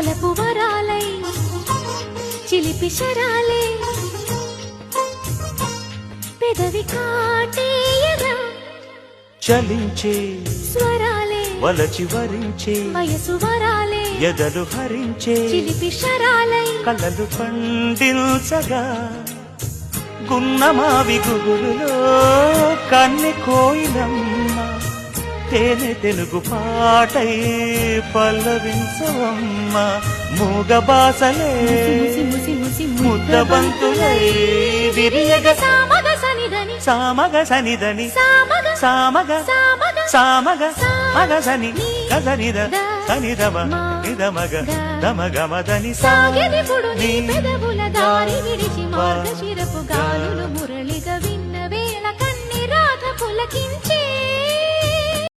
వలపు వరాలై చిలిపి శరాలే పెదవి కాటేయరా చలించే స్వరాలే వలచి వరించే వయసు వరాలే ఎదలు హరించే చిలిపి శరాలై కలలు పండించగా గున్నమావి గుగులులో కన్నె కోయిలమ్మ తేనె తెలుగు పాటై పల్లవించవమ్మ మూగ బాసలే ముద్ద బంతులై విరియగ సామగ సనిదని సామగ సనిదని సామగ సామగ సామగ సామగ మగ సని గసనిద సనిదమ నిదమగ దమగమదని సాగెదిపుడు నీ పెదవుల దారి విడిచి మార్గశిరపు గాలులు మురళిగా విన్న వేళ కన్ని రాధ పులకించే